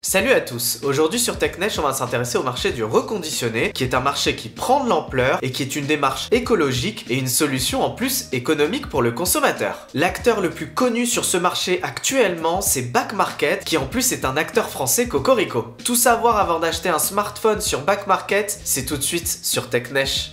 Salut à tous, aujourd'hui sur TechNesh on va s'intéresser au marché du reconditionné qui est un marché qui prend de l'ampleur et qui est une démarche écologique et une solution en plus économique pour le consommateur. L'acteur le plus connu sur ce marché actuellement c'est Back Market qui en plus est un acteur français cocorico. Tout savoir avant d'acheter un smartphone sur Back Market, c'est tout de suite sur TechNesh.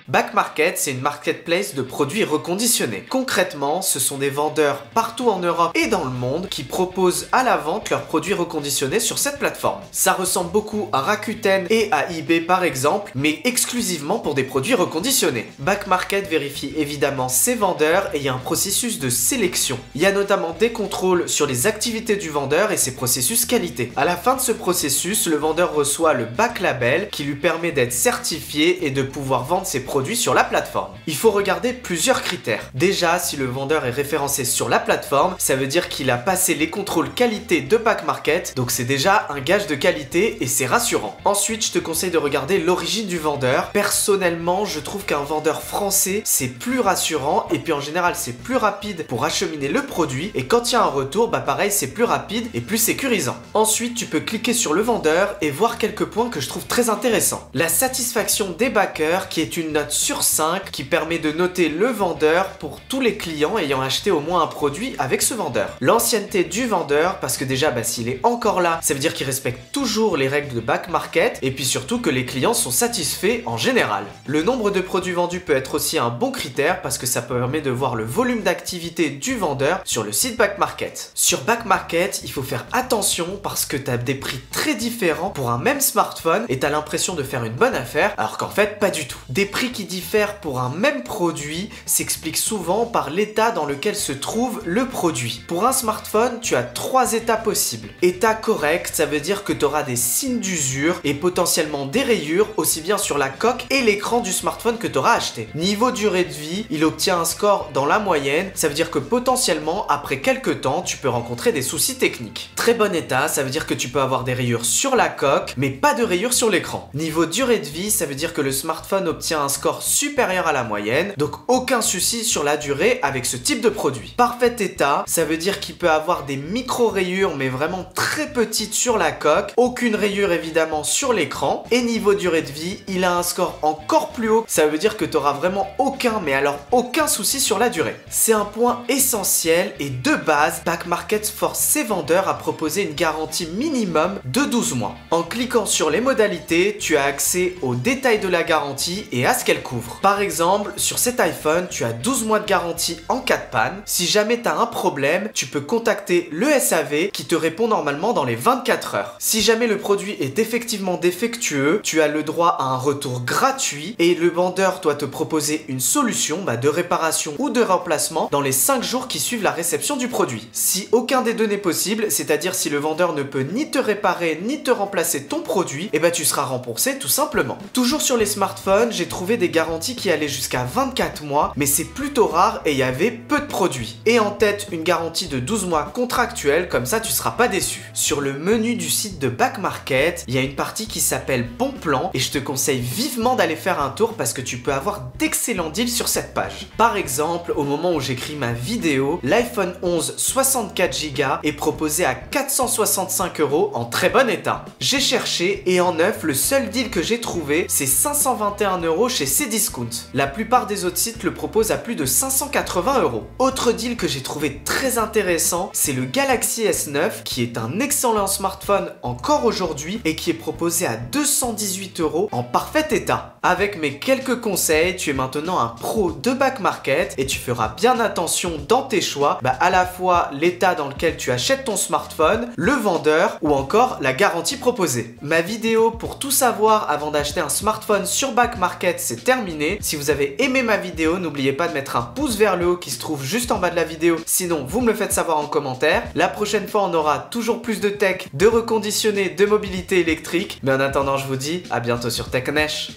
Back Market, c'est une marketplace de produits reconditionnés. Concrètement, ce sont des vendeurs partout en Europe et dans le monde qui proposent à la vente leurs produits reconditionnés sur cette plateforme. Ça ressemble beaucoup à Rakuten et à eBay par exemple, mais exclusivement pour des produits reconditionnés. Back Market vérifie évidemment ses vendeurs et il y a un processus de sélection. Il y a notamment des contrôles sur les activités du vendeur et ses processus qualité. À la fin de ce processus, le vendeur reçoit le Back Label qui lui permet d'être certifié et de pouvoir vendre ses produits sur la plateforme. Il faut regarder plusieurs critères. Déjà, si le vendeur est référencé sur la plateforme, ça veut dire qu'il a passé les contrôles qualité de Back Market, donc c'est déjà un gage de qualité et c'est rassurant. Ensuite, je te conseille de regarder l'origine du vendeur. Personnellement, je trouve qu'un vendeur français, c'est plus rassurant et puis en général, c'est plus rapide pour acheminer le produit et quand il y a un retour, bah pareil, c'est plus rapide et plus sécurisant. Ensuite, tu peux cliquer sur le vendeur et voir quelques points que je trouve très intéressants. La satisfaction des backers qui est une note sur 5 qui permet de noter le vendeur pour tous les clients ayant acheté au moins un produit avec ce vendeur. L'ancienneté du vendeur, parce que déjà s'il est encore là, ça veut dire qu'il respecte toujours les règles de Back Market et puis surtout que les clients sont satisfaits en général. Le nombre de produits vendus peut être aussi un bon critère parce que ça permet de voir le volume d'activité du vendeur sur le site Back Market. Sur Back Market, il faut faire attention parce que tu as des prix très différents pour un même smartphone et tu as l'impression de faire une bonne affaire alors qu'en fait pas du tout. Des prix qui diffèrent pour un même produit s'explique souvent par l'état dans lequel se trouve le produit. Pour un smartphone, tu as 3 états possibles. État correct, ça veut dire que tu auras des signes d'usure et potentiellement des rayures aussi bien sur la coque et l'écran du smartphone que tu auras acheté. Niveau durée de vie, il obtient un score dans la moyenne, ça veut dire que potentiellement après quelques temps, tu peux rencontrer des soucis techniques. Très bon état, ça veut dire que tu peux avoir des rayures sur la coque mais pas de rayures sur l'écran. Niveau durée de vie, ça veut dire que le smartphone obtient un score supérieur à la moyenne, donc aucun souci sur la durée avec ce type de produit. Parfait état, ça veut dire qu'il peut avoir des micro-rayures mais vraiment très petites sur la coque, aucune rayure évidemment sur l'écran, et niveau durée de vie, il a un score encore plus haut, ça veut dire que tu n'auras vraiment aucun souci sur la durée. C'est un point essentiel et de base, Back Market force ses vendeurs à proposer une garantie minimum de 12 mois. En cliquant sur les modalités, tu as accès aux détails de la garantie et à ce qu'elle couvre. Par exemple, sur cet iPhone, tu as 12 mois de garantie en cas de panne. Si jamais tu as un problème, tu peux contacter le SAV qui te répond normalement dans les 24 heures. Si jamais le produit est effectivement défectueux, tu as le droit à un retour gratuit et le vendeur doit te proposer une solution de réparation ou de remplacement dans les 5 jours qui suivent la réception du produit. Si aucun des deux n'est possible, c'est-à-dire si le vendeur ne peut ni te réparer ni te remplacer ton produit, tu seras remboursé tout simplement. Toujours sur les smartphones, j'ai trouvé des garanties qui allaient jusqu'à 24 mois, mais c'est plutôt rare et il y avait peu de produits. Et en tête, une garantie de 12 mois contractuelle, comme ça tu seras pas déçu. Sur le menu du site de Back Market, il y a une partie qui s'appelle Bon Plan et je te conseille vivement d'aller faire un tour parce que tu peux avoir d'excellents deals sur cette page. Par exemple, au moment où j'écris ma vidéo, l'iPhone 11 64 Go est proposé à 465 € en très bon état. J'ai cherché et en neuf, le seul deal que j'ai trouvé, c'est 521 € chez Cdiscount. La plupart des autres sites le proposent à plus de 580 €. Autre deal que j'ai trouvé très intéressant, c'est le Galaxy S9 qui est un excellent smartphone encore aujourd'hui et qui est proposé à 218 € en parfait état. Avec mes quelques conseils, tu es maintenant un pro de Back Market et tu feras bien attention dans tes choix à la fois l'état dans lequel tu achètes ton smartphone, le vendeur ou encore la garantie proposée. Ma vidéo pour tout savoir avant d'acheter un smartphone sur Back Market c'est terminé. Si vous avez aimé ma vidéo, n'oubliez pas de mettre un pouce vers le haut qui se trouve juste en bas de la vidéo. Sinon, vous me le faites savoir en commentaire. La prochaine fois, on aura toujours plus de tech, de reconditionné, de mobilité électrique. Mais en attendant, je vous dis à bientôt sur TechNesh.